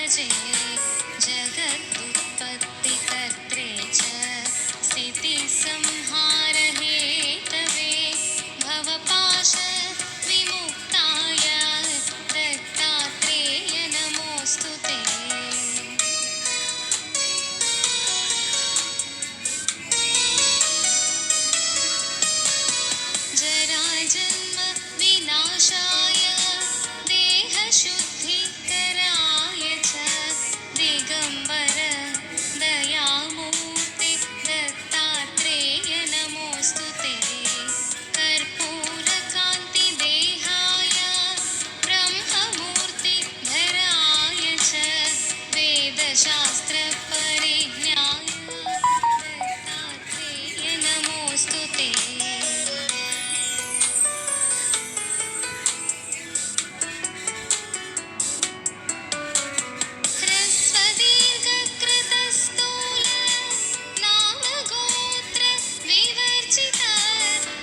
भजे जगदुत्पत्तिकर्त्रे च स्थितिसंहारहेतवे भवपाश विमुक्ताय दत्तात्रेय नमोऽस्तु ते। जराजन्म विनाशाय देहशुद्धिकराय च दिगम्बर दयामूर्ते दत्तात्रेय नमोऽस्तु ते। कर्पूरकान्तिदेहाय ब्रह्ममूर्तिधराय च वेदशास्त्रपरिज्ञाय दत्तात्रेय नमोऽस्तु ते। ह्रस्वदीर्घकृतस्थूल नामगोत्र विवर्जित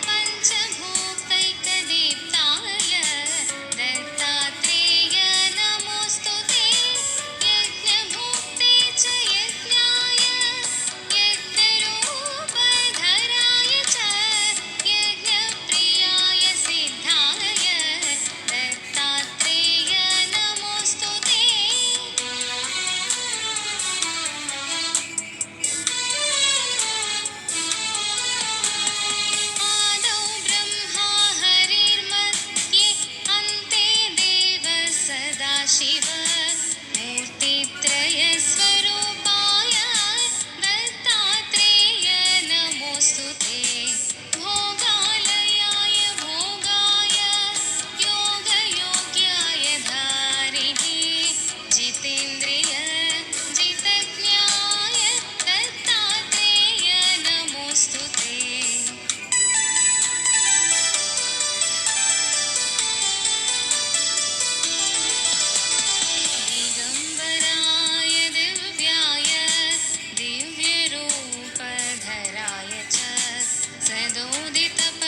पञ्चभूतैकदीप्ताय दत्तात्रेय नमोऽस्तु ते। यज्ञभुक्ते च यज्ञाय यज्ञरूपधराय च यज्ञप्रियाय सिद्धाय दत्तात्रेय नमोऽस्तु ते। आदौ ब्रह्मा हरिर्मध्ये अन्ते देवः सदाशिव मूर्तित्रयस्वरूपाय दत्तात्रेय नमोऽस्तु ते। भोगालयाय भोगाय योगयोग्याय धारिणे जितेन्द्रिय जितज्ञाय दत्तात्रेय नमोऽस्तु ते। दिगम्बराय दिव्याय दिव्यरूपधराय च सदोदितपरब्रह्म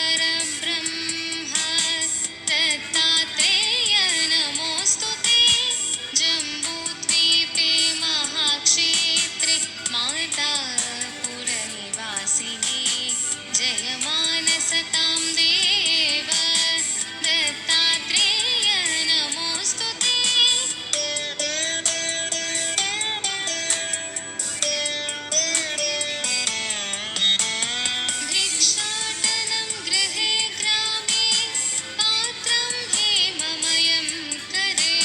दत्तात्रेय नमोऽस्तु ते। जम्बूद्वीपे महाक्षेत्रे मातापुरनिवासिने जयमानसतां देव दत्तात्रेय नमोऽस्तु ते। भिक्षाटनं गृहे ग्रामे पात्रं हेममयं करे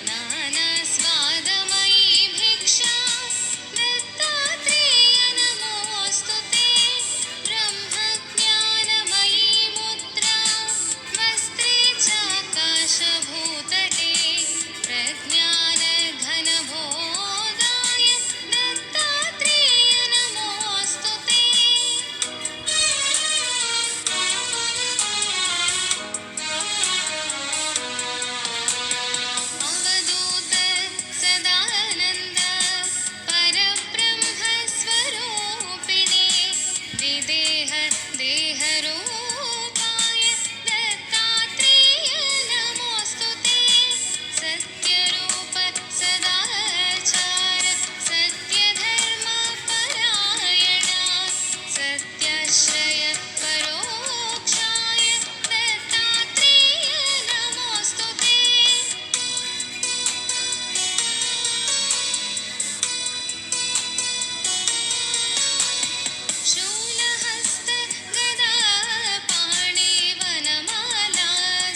नानास्वादमयी भिक्षा दत्तात्रेय नमोऽस्तु ते। ब्रह्मज्ञानमयी मुद्रा वस्त्रे चाकाशभूतले प्रज्ञानघनभोगाय दत्तात्रेय नमोऽस्तु ते। अवधूत सदानन्द परब्रह्मस्वरूपिणे विदेह देहरूपाय दत्तात्रेय नमोऽस्तु ते। सत्यरूप सदाचार सत्यधर्मपरायण सत्याश्रय परोक्षाय दत्तात्रेय नमोऽस्तु ते। शूलहस्त गदापाणि वनमाला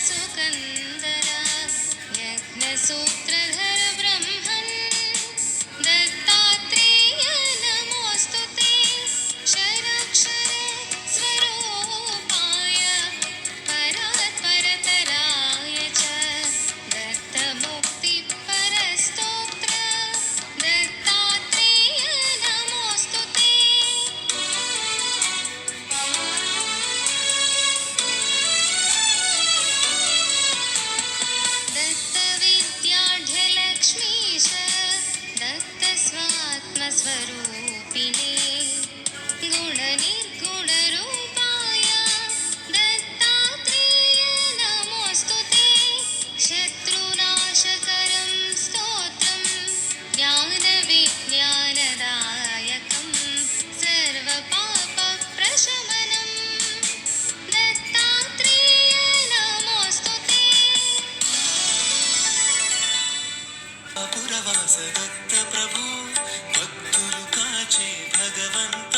सुकन्दर यज्ञसूत्रधर ब्रह्मन् दत्तात्रेय नमोऽस्तु ते। क्षराक्षर स्वरूपाय परात्परतराय च दत्तमुक्तिपरस्तोत्र दत्तात्रेय नमोऽस्तु ते। दत्तविद्याढ्यलक्ष्मीश दत्तस्वात्मस्वरूपिणे गुणनिर्गुणरूपाय दत्तात्रेय नमोऽस्तु ते। शत्रुनाशकरं स्तोत्रं పురవాస దత్త ప్రభు భక్తులు కాచే భగవంత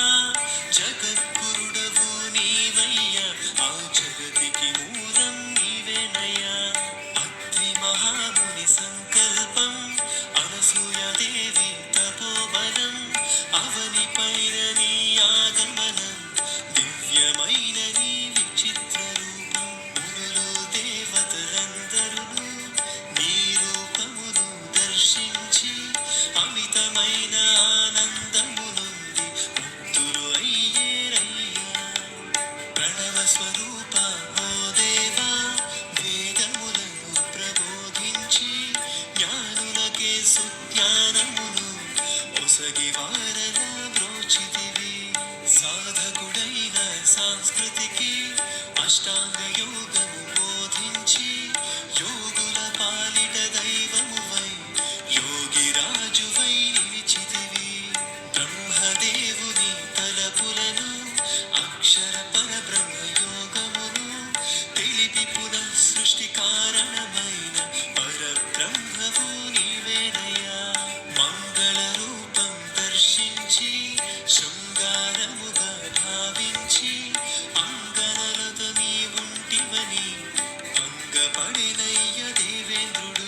జగద్గురుడవు నీవయ్యా ఆ జగతికి మూలం నీవేనయ్యా అత్రి మహాముని సంకల్పం అనసూయాదేవి తపోబలం అవని పైన నీ ఆగమనం దివ్యమైన నీ విచిత్ర రూపం మునులు దేవతలందరూ నీ రూపమును దర్శించి అమితమైన ఆనందము నుండి ముక్తులు అయ్యేరయ్యా ప్రణవ స్వరూప ఓ దేవా వేదములను ప్రబోధించి జ్ఞానులకే సుజ్ఞానమును ఒసగి వారల బ్రోచితివి సాధకుడైన సంస్కృతికి అష్టాంగ యోగము బోధించి యోగుల పాలిట దైవమువై యోగి రాజువై నిలిచితివి బ్రహ్మదేవుని తలపులను అక్షర పరబ్రహ్మ యోగమును తెలిపి పునః సృష్టి కారణమైన పరబ్రహ్మవు నీవేనయ్యా మంగళ రూపం దర్శించి శృంగారముగా భావించి అంగనలతో నీ ఉంటివని భంగపడినయ్య దేవేంద్రుడు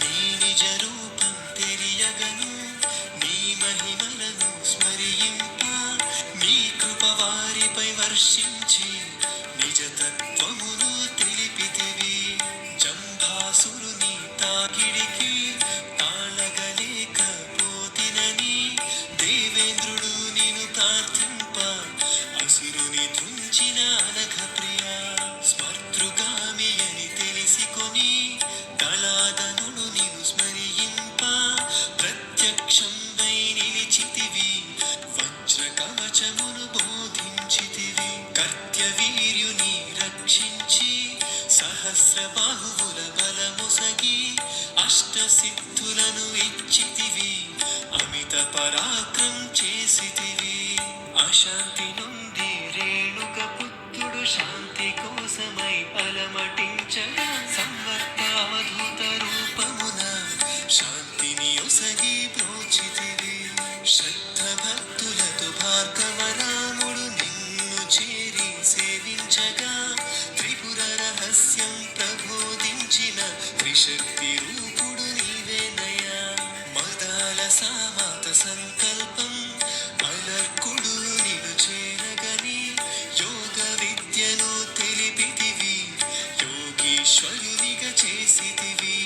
నీ నిజ రూపం తెలియగను నీ మహిమలను స్మరింప నీ కృప వారిపై వర్షించి నిజ తత్వమును తెలిపితివి జంభాసురుని తాకిడికి తాళగలేకపోతినని దేవేంద్రుడు నిన్ను ప్రార్థింప అసురుని తుంచిన అనఘ ప్రియ స్మర్తృగామి అని తెలిసికొని దళాదనుడు నిన్ను స్మరింప ప్రత్యక్షంపై నిలిచితివి వజ్ర కవచమును బోధించితివి కర్త్యవీర్యుని రక్షించి సహస్ర బాహువుల బలముసగి అష్ట సిద్ధులను ఇచ్చితివి అమిత పరాక్రం చేసితివి అశాంతి నుండి రేణుక పుత్రుడు శాంతి కోసమై అలమటించగా సంవర్త అవధూత రూపమున శాంతిని ఒసగి బ్రోచితివి శ్రద్ధ భక్తులతో భార్గవరాముడు నిన్ను చేరి సేవించగా త్రిపుర రహస్యం ప్రబోధించిన త్రిశక్తి రూపుడు నీవేనయ్యా మదాల సామాత సంకల్పం అలర్కుడు నిన్ను చేరగని యోగ విద్యను తెలిపితివి యోగీశ్వరునిగా చేసితివి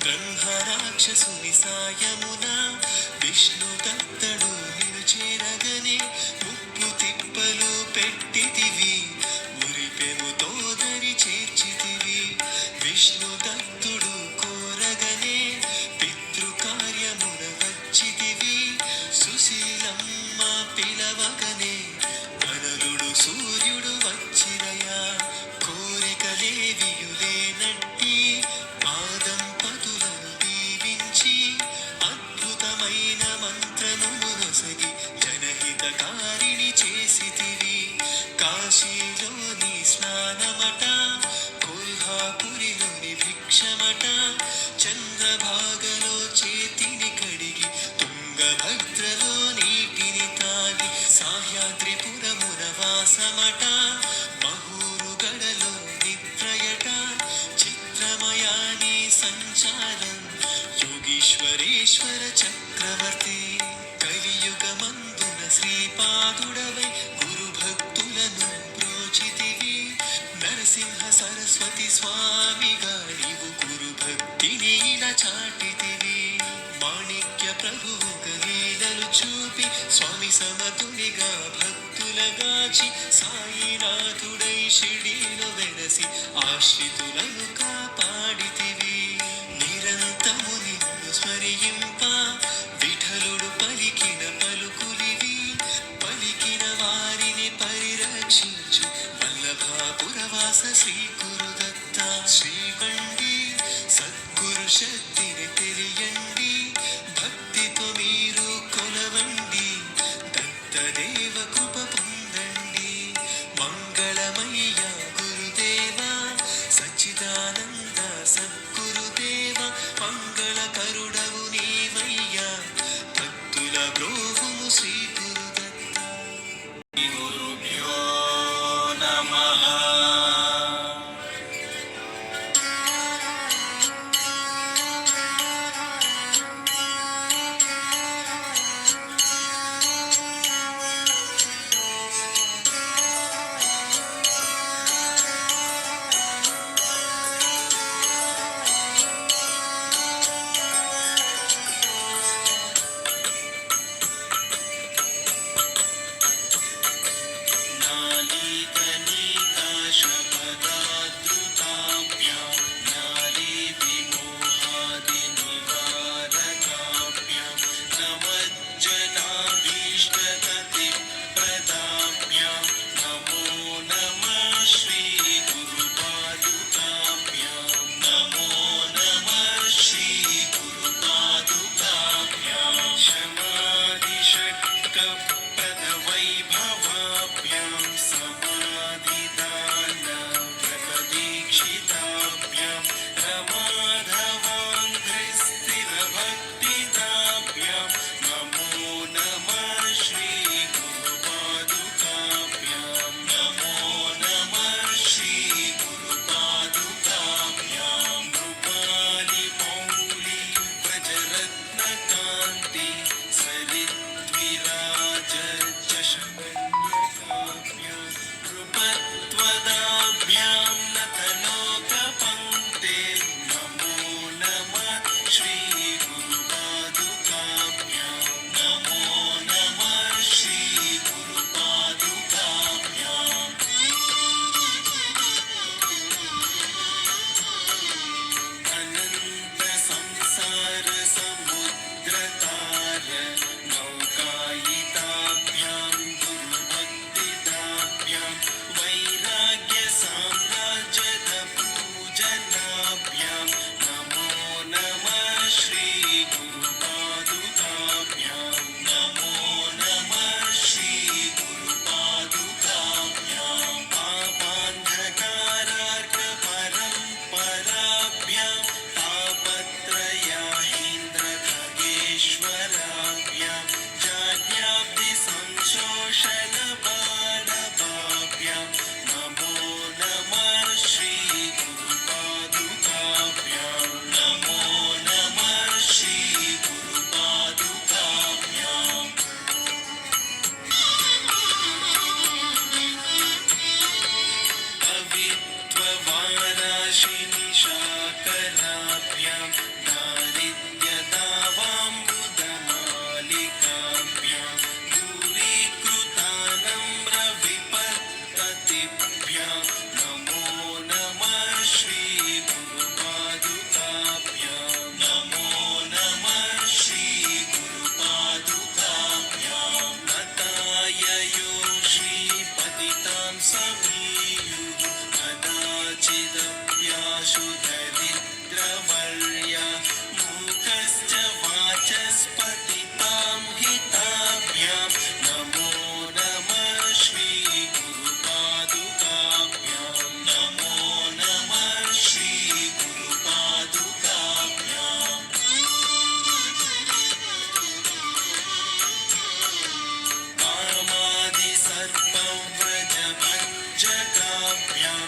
బ్రహ్మ రాక్షసుని సాయమున విష్ణు దత్తడు నిన్ను చేరగనే ముప్పు తిప్పలు పెట్టితివి మురిపెముతో దరి చేర్చితివి విష్ణు దత్తుడు కోరగనే పితృకార్యమున వచ్చితివి సుశీలమ్మ పిలవగనే వనరుడు సూర్యుడు వచ్చిరయా కోరికలేవియులేనట్టి ఆదంపతులను దీవించి అద్భుతమైన మంత్రమును నొసగి జనహితకారిణి చేసితివి కాశీలోని స్నానమట కొల్హాపురిలోని భిక్షమట చంద్రభాగలో చేతిని కడిగి తుంగభద్రలో నీటిని తాగి సాహ్యాద్రిపురమున వాసమట మహూరుగడలో నిద్రయట చిత్రమయాని సంచారం యోగీశ్వరేశ్వర చక్రవర్తి కలియుగమందున శ్రీపాదుడవై గురు భక్తులను బ్రోచితివి నరసింహ సరస్వతి స్వామిగా నీవు గురు భక్తిని ఇలా చాటితివి మాణిక్య ప్రభువుగా లీలలు చూపి స్వామి సమతునిగా భక్తులగాచి సాయినాథుడై షిరిడీలో వెలసి ఆశ్రితులను కాపాడితివి నిరంతము నిన్ను స్మరింప విఠలుడు పలికిన పలుకులివి పలికిన వారిని పరిరక్షించు వల్లభాపురవాస శ్రీ గురుదత్త శ్రీకండి సద్గురు శక్తిని తెలియండి భక్తితో మీరు కొలవండి దత్తదేవ కృప పొందండి మంగళమయ్య గురుదేవా సచ్చిదానంద సద్గురుదేవ మంగళకరుడవు स्पतितां हिताभ्यां नमो नमः श्रीगुरुपादुकाभ्यां नमो नमः श्रीगुरुपादुकाभ्याम् कामादिसर्पव्रजभञ्जकाभ्यां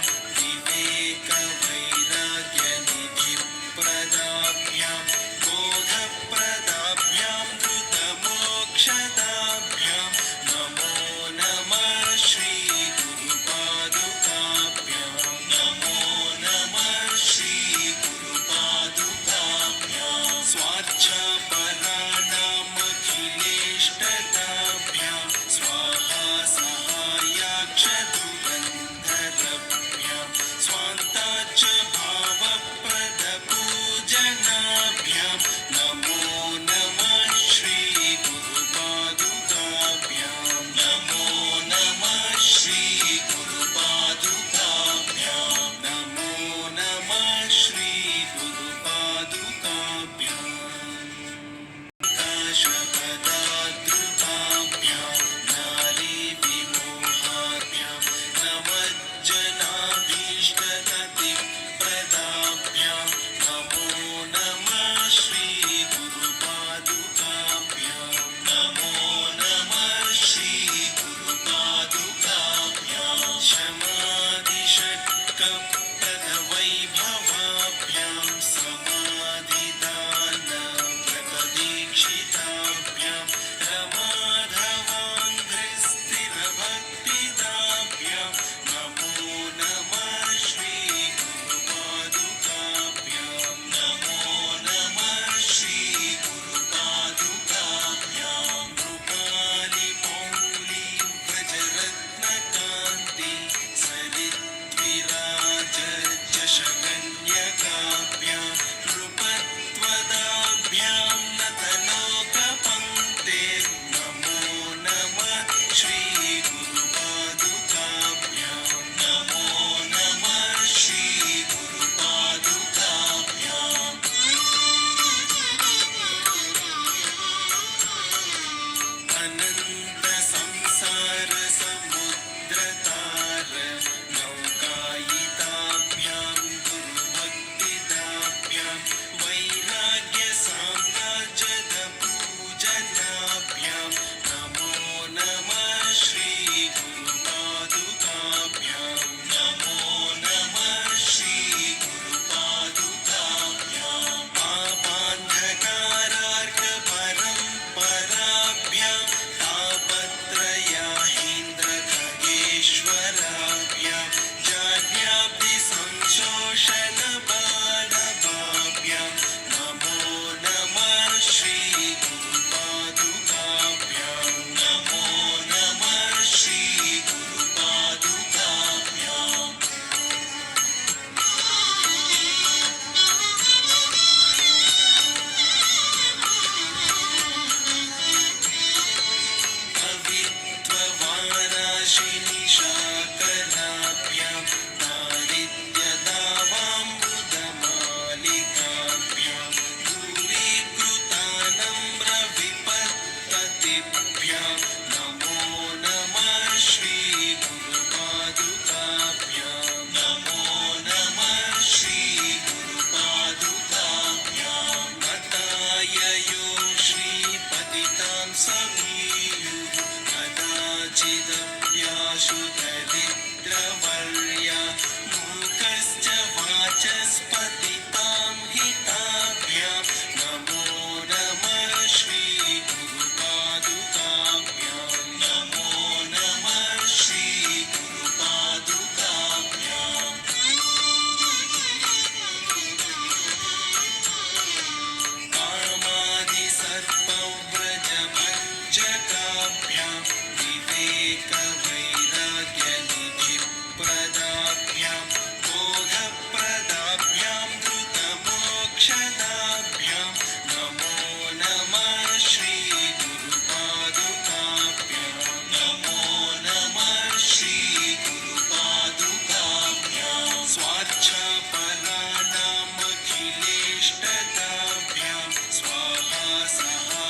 विवेकवैराग्यनिधिप्रदाभ्यां बोधप्रदाभ्यां धृतमोक्षदाभ्यां नमो नमः श्रीगुरुपादुकाभ्यां नमो नमः श्रीगुरुपादुकाभ्यां स्वार्थपराणामखिलेष्टताभ्यां स्वाहा सहायाक्षदुरन्धरभ्यां स्वान्ताच्च भावप्रदपूजनाभ्यां नमो नमः श्रीगुरुपादुकाभ्यां नमो नमः श्रीगुरुपादुकाभ्यां नमो नमः श्रीगुरुपादुकाभ्याम् काशपदाद्रुताभ्यां नारीविमोहाभ्यां नमज्जनाभीष्टगतिप्रदाभ्यां नमो नमः श्रीगुरुपादुकाभ्यां नमो नमः श्रीगुरुपादुकाभ्यां शमादिषट्कप्रदवैभवाभ्यां समाधिदानव्रतदीक्षिताभ्यां रमाधवाङ्घ्रिस्थिरभक्तिदाभ्यां नमो नमः श्रीगुरुपादुकाभ्यां नमो नमः श्रीगुरुपादुकाभ्यां कृपालिमौली व्रजरत्नकान्ति सरिद्विराजशकन्यकाभ्यां नृपत्वदाभ्यां नतलोकपङ्क्ते नमो नमः श्रीगुरुपादुकाभ्यां नमो नमः श्रीगुरुपादुकाभ्याम् अनन्तसंसारसमुद्रतार नौकायिताभ्यां गुरुभक्तिदाभ्यां वैराग्यसाम्राज्यदपूजनाभ्यां नमो नमः श्रीगुरुपादुकाभ्यां नमो नमः श्रीगुरुपादुकाभ्याम् आपान्धकारार्कपरम्पराभ्यां तापत्रयाहीन्द्रखगेश्वराभ्यां जाड्याब्धिसंशोषणबाणवाभ्यां नमो नमः श्रीगुरुपादुकाभ्यां नमो नमः श्रीगुरुपादुकाभ्याम् कवित्ववाराशिनिशाकराभ्यां दारिद्र्यदावाम्बुदमालिकाभ्यां दूरीकृतानम्रविपत्पतिभ्यां नमो नमः श्रीगुरुपादुकाभ्यां नमो नमः श्रीगुरुपादुकाभ्यां नताययो श्रीपतितां समीयुः कदाचिदप्याशु दरिद्रवर्या मूकश्च वाचस्पतितां हिताभ्यां नमो नमः श्रीगुरुपादुकाभ्यां नमो नमः श्रीगुरुपादुकाभ्याम् कामादिसर्पव्रजभञ्जकाभ्यां विवेकवैराग्यनिधिप्रदाभ्यां बोधप्रदाभ्यां धृतमोक्षदाभ्यां नमो नमः श्रीगुरुपादुकाभ्यां नमो नमः श्रीगुरुपादुकाभ्यां स्वार्थपराणामखिलेष्टताभ्यां स्वाहा सहा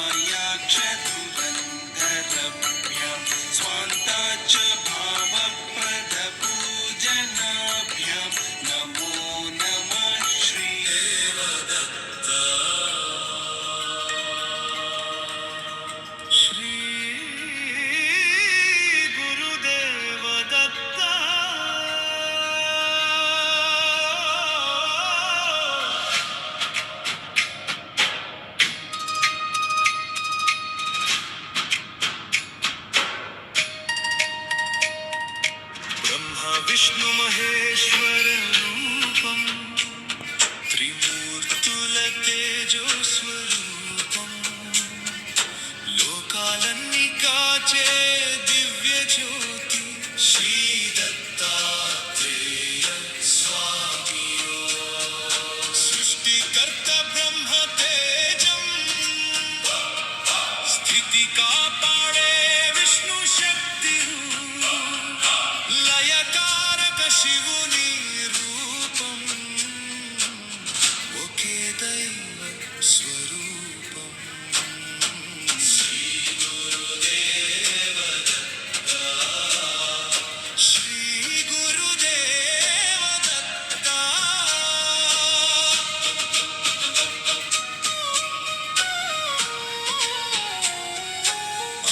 విష్ణు మహేశ్వర రూపం త్రిమూర్తుల తేజో స్వరూపం లోకాలన్నీ కాచే దివ్య జ్యోతి శ్రీ దత్తాత్రేయ స్వామియో సృష్టికర్త బ్రహ్మ తేజం స్థితి కాపాడే విష్ణు శక్తి లయకారక శివుని రూపం ఒకే దైవ స్వరూపం శ్రీ గురుదేవ దత్త శ్రీ గురుదేవ దత్త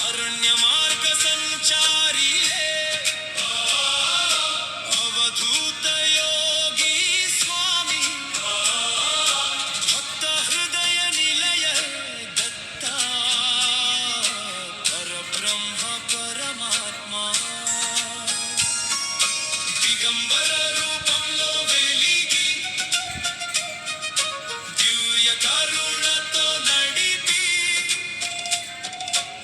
అరణ్య మార్గ సంచారి అవధూత యోగి స్వామి భక్త హృదయ నిలయ దత్త పరబ్రహ్మ పరమాత్మ దిగంబర రూపంలో వెలిగి దివ్య కరుణతో నడిపి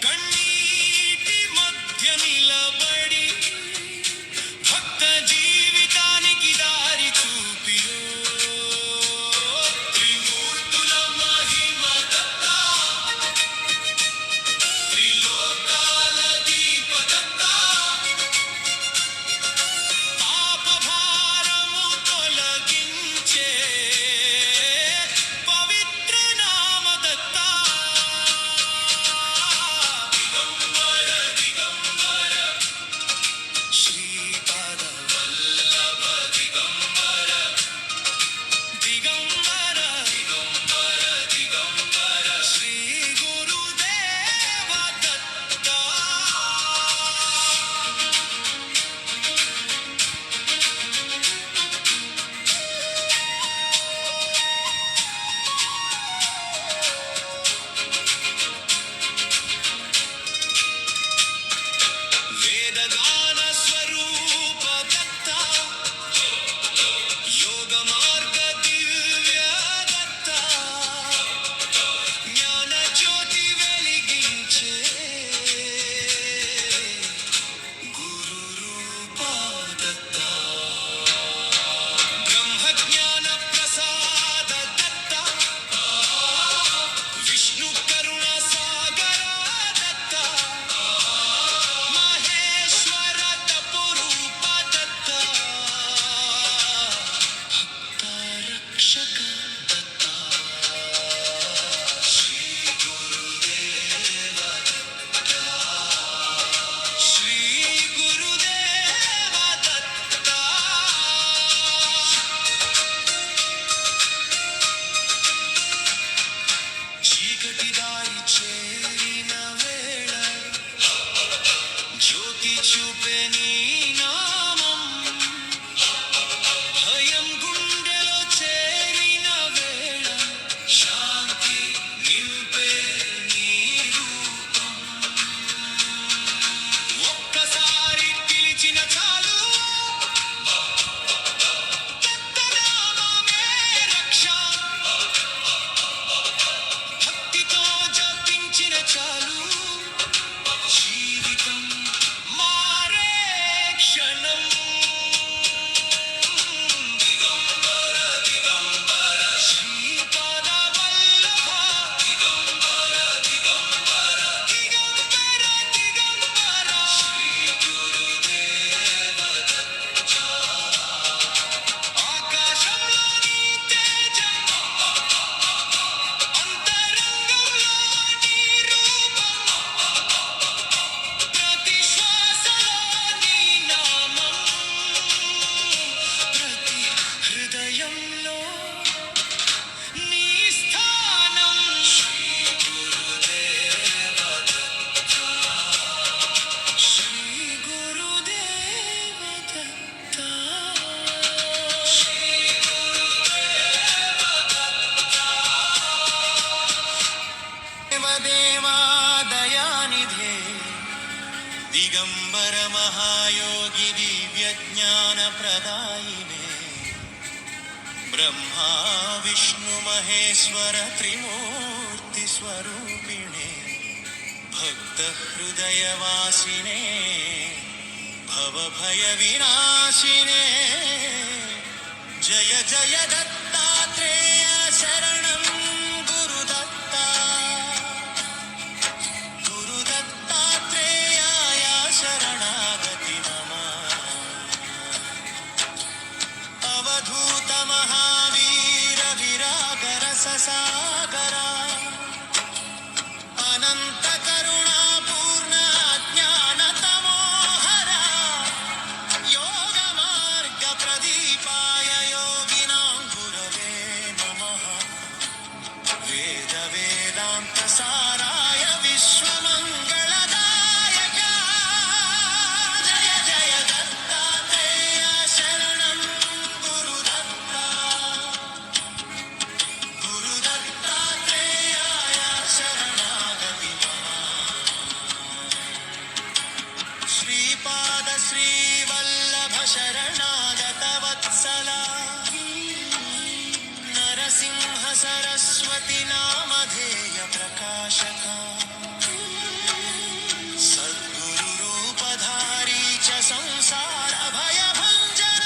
కన్నీటి మధ్య నిలబడి భక్త జీవితానికి దారి చూపియో త్రిమూర్తుల మహిమ దత్త త్రిలోకాల దీప దత్త పాప భారము తొలగించే పవిత్ర నామ దత్త దిగంబర దిగంబర శ్రీపాద వల్లభ దిగంబర దిగంబర దిగంబర దిగంబర శ్రీ గురుదేవ దత్త వేదగాన స్వరూప దత్త యోగ మార్గ దివ్య దత్త జ్ఞాన జ్యోతి వెలిగించే గురు రూప దత్త బ్రహ్మ జ్ఞాన ప్రసాద దత్త విష్ణు కరుణ సాగర దత్త మహేశ్వర తపురూప దత్త భక్త రక్షక దత్త శ్రీ గురుదేవ దత్త శ్రీ గురుదేవ దత్త చీకటి దారి చేరిన వేళ జ్యోతి చూపే నీ నామం భయం గుండెలో చేరిన వేళ శాంతి నింపే నీ రూపం ఒక్కసారి పిలిచిన చాలు దత్తనామమే రక్ష భక్తితో జపించిన చాలు జీవితం మారే క్షణం దిగంబర దిగంబర శ్రీపాద వల్లభ దిగంబర దిగంబర దిగంబర దిగంబర శ్రీ గురుదేవ దత్త ఆకాశంలో నీ తేజం అంతరంగంలో నీ రూపం ప్రతి శ్వాసలో నీ నామం ప్రతి హృదయంలో నీ స్థానం శ్రీ గురుదేవ దత్త శ్రీ గురుదేవ దత్త శ్రీ గురుదేవ దత్త దేవదేవా దయానిధే ದಿಗಂಬರ ಮಹಾಯೋಗಿ ದಿವ್ಯಜ್ಞಾನ ಪ್ರದಾಯಿನೇ ಬ್ರಹ್ಮ ವಿಷ್ಣು ಮಹೇಶ್ವರ ತ್ರಿಮೂರ್ತಿ ಸ್ವರೂಪಿಣೆ ಭಕ್ತ ಹೃದಯ ವಾಸಿನೇ ಭವಭಯ ವಿನಾಶಿನೇ ಜಯ ಜಯ ದತ್ತಾತ್ರೇಯ ಶರಣಂ ಗುರುದತ್ತ ಗುರುದತ್ತಾತ್ರೇಯಾಯ ಶರಣಾಗತಿ ನಮಃ ಅವಧೂತ ಮಹಾವೀರ ವಿರಾಗರ ಸಸಾಗರ ಅನಂತ ಕರುಣಾಪೂರ್ಣ ಜ್ಞಾನ ತಮೋಹರ ಯೋಗ ಮಾರ್ಗ ಪ್ರದೀಪಾಯ ಯೋಗಿನಾಂ ಗುರವೇ ನಮಃ ವೇದ ವೇದಾಂತ ಸಾರಾಯ ವಿಶ್ವಮಂಗಳದಾಯಕ ಜಯ ಜಯ ದತ್ತಾತ್ರೇಯ ಶರಣಂ ಗುರುದತ್ತ ಗುರುದತ್ತಾತ್ರೇಯಾಯ ಶರಣಾಗತಿ ಶ್ರೀಪಾದ ಶ್ರೀವಲ್ಲಭ ಶರಣಾಗತ ವತ್ಸಲ ನರಸಿಂಹ ಸರಸ್ವತಿ ನಾಮಧೇಯ ಪ್ರಕಾಶಕ ಸದ್ಗುರು ರೂಪಧಾರಿ ಚ ಸಂಸಾರ ಭಯ ಭಂಜನ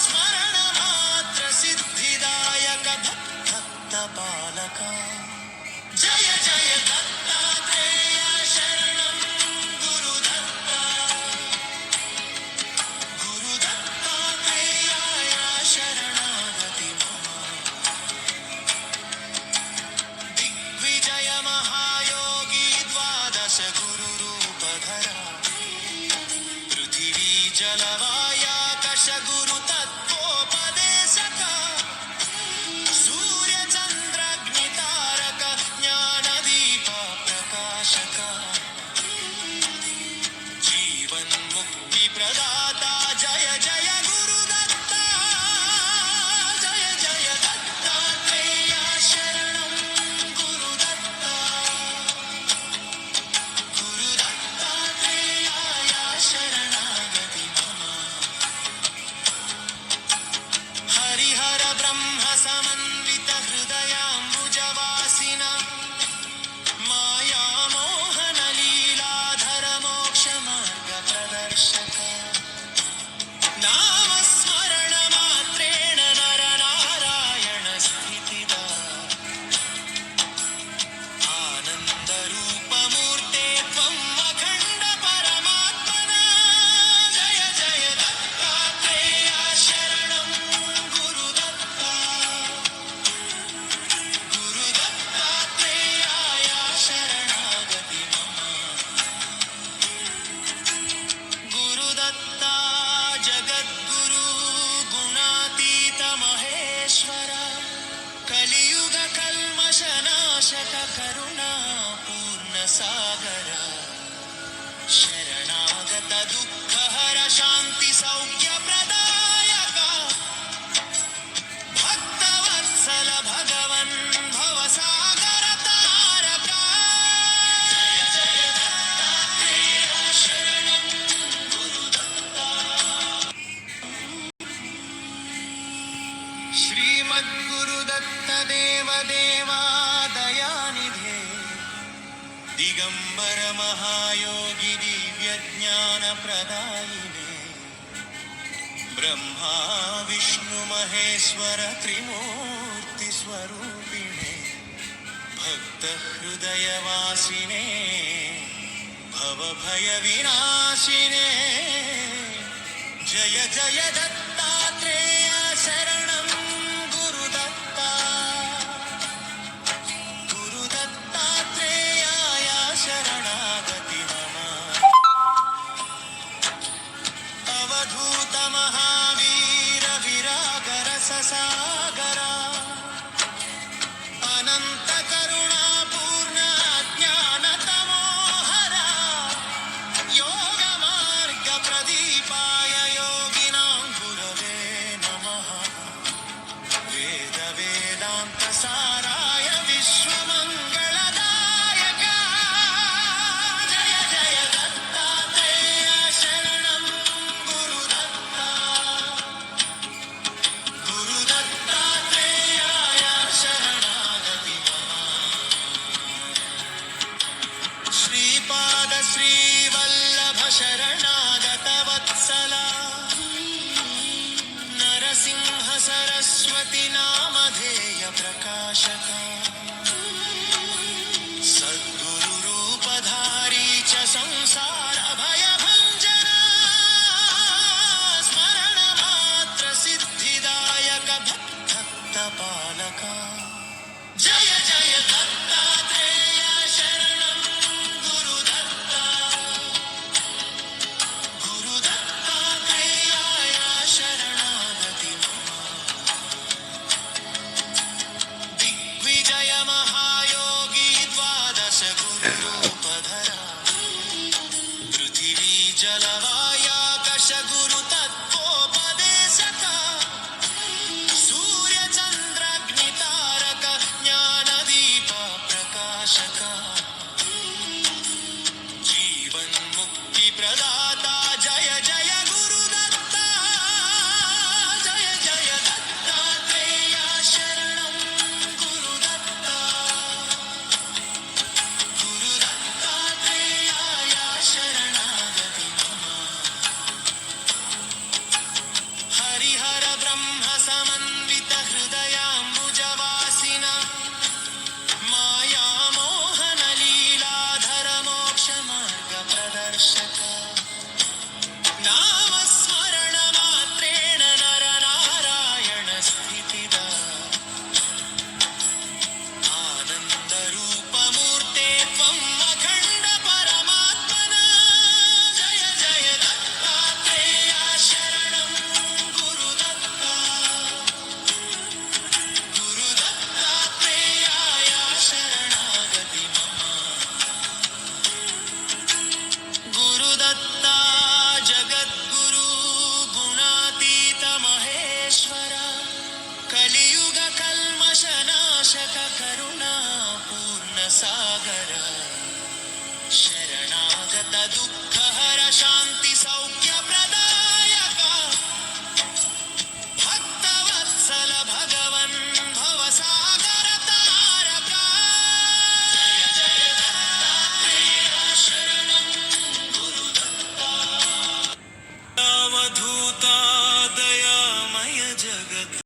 ಸ್ಮರಣ ಮಾತ್ರ ಸಿದ್ಧಿದಾಯಕ ಭಕ್ತ ಪಾಲಕ ಜಯ ಜಯ ದತ್ತಾತ್ರೇಯ ಶರಣಂ ಗುರುದತ್ತ ಗುರುದತ್ತಾತ್ರೇಯಾಯ ಶರಣಾಗತಿ ಮಮ ದಿಗ್ವಿಜಯ ಮಹಾಯೋಗಿ ದ್ವಾದಶ ಗುರು ರೂಪಧರ ಪೃಥಿವೀ ಜಲವಾಯಾಕಶ ಗುರು ತತ್ವೋಪದೇಶಕ ಸೂರ್ಯ ಚಂದ್ರಾಗ್ನಿ ತಾರಕ ಜ್ಞಾನ ದೀಪ ಪ್ರಕಾಶಕ ಜೀವನ್ ಮುಕ್ತಿ ಪ್ರದಾತ ಜಯ ಜಯ ಗುರುದತ್ತ ಜಯ ಜಯ ದತ್ತಾತ್ರೇಯ ಶರಣಂ ಗುರುದತ್ತ ಗುರುದತ್ತಾತ್ರೇಯಾಯ ಶರಣಾಗತಿ ಮಮ ಹರಿಹರ ಬ್ರಹ್ಮ ಸಮನ್ವಿತ ಹೃದಯಾಂಬುಜವಾಸಿನ ಮಾಯಾ ಮೋಹನ ಲೀಲಾಧರ ಮೋಕ್ಷ ಮಾರ್ಗ ಪ್ರದರ್ಶಕ ನಾಮ ಸ್ಮರಣ ಮಾತ್ರೇಣ ನರ ನಾರಾಯಣ ಸ್ಥಿತಿದ ಆನಂದ ರೂಪ ಮೂರ್ತೆ ತ್ವಂ ಅಖಂಡ ಪರಮಾತ್ಮನ ಜಯ ಜಯ ದತ್ತಾತ್ರೇಯ ಶರಣಂ ಗುರುದತ್ತ ಗುರುದತ್ತಾತ್ರೇಯಾಯ ಶರಣಾಗತಿ ಮಮ ಗುರುದತ್ತ ಜಗದ್ಗುರು ಗುಣಾತೀತ ಮಹೇಶ್ವರ ಕಲಿಯುಗ ಕಲ್ಮಶನಾಶಕ ಕರುಣಾ ಪೂರ್ಣ ಸಾಗರ ಶರಣಾಗತ ದುಃಖಹರ ಶಾಂತಿ ಸೌಖ್ಯ ಪ್ರದಾಯಕ ಭಕ್ತವತ್ಸಲ ಭಗವನ್ ಭವಸಾಗರ ತಾರಕ ಜಯ ಜಯ ದತ್ತಾತ್ರೇಯ ಶರಣಂ ಗುರುದತ್ತ ಶ್ರೀಮದ್ಗುರುದತ್ತ ದೇವ ದೇವಾ ದಯಾನಿಧೆ ದಿಗಂಬರ ಮಹಾಯೋಗಿ ದಿವ್ಯಜ್ಞಾನ ಪ್ರದಾಯಿನೇ ಬ್ರಹ್ಮ ವಿಷ್ಣು ಮಹೇಶ್ವರ ತ್ರಿಮೂರ್ತಿ ಸ್ವರೂಪಿಣೆ ಭಕ್ತ ಹೃದಯ ವಾಸಿನೇ ಭವಭಯ ವಿನಾಶಿನೇ ಜಯ ಜಯ ದತ್ತಾತ್ರೇಯ ಶರಣಂ ಗುರುದತ್ತ ಗುರುದತ್ತಾತ್ರೇಯಾಯ ಶರಣಾಗತಿ ಮಮ ಅವಧೂತ ಮಹಾವೀರ ವಿರಾಗರ ಸಸಾಗರ ಅನಂತ ಕರುಣಾಪೂರ್ಣ ಜ್ಞಾನ ತಮೋಹರ ಯೋಗ ಮಾರ್ಗ ಪ್ರದೀಪಾಯ ಯೋಗಿನಾಂ ಗುರವೇ ನಮಃ ವೇದ ವೇದಾಂತ ಸಾರಾಯ ವಿಶ್ವಮಂಗಳದಾಯಕ ಜಯ ಜಯ वत्सला नरसिंह सरस्वती नामधेय प्रकाशका सद्गुरु रूपधारी च संसार भयभञ्जना स्मरण मात्र सिद्धिदायक भक्तपालका जय जय दत्तात्रेय शरणं गुरुदत्ता गुरुदत्तात्रेयाय शरणागति दिग्विजय महायोगी द्वादश गुरुरूपधरा पृथिवी जलवायाकश गुरु तत्त्वोपदेशका सूर्यचन्द्राग्नितारक ज्ञानदीप प्रकाशका जीवन्मुक्ति प्रदाता जय जय गुरुदत्ता जय जय दत्तात्रेय शरणं गुरुदत्ता गुरुदत्तात्रेयाय शरणागति हरिहर ब्रह्म समन्वित हृदयाम्बुजवासिना माया मोहन लीलाधर मोक्ष मार्ग प्रदर्शका नाम स्मरण मात्रेण नर नारायण स्थितिदा आनंद रूप मूर्ते त्वं अखंड परमात्मना जय जय दत्तात्रेय शरणं गुरुदत्ता गुरुदत्तात्रेयाय शरणागति गुरुदत्ता जगद्गुरु गुणातीत महेश्वर कलियुग कल्मषनाशक करुणा पूर्ण सागर शरणागत दुःख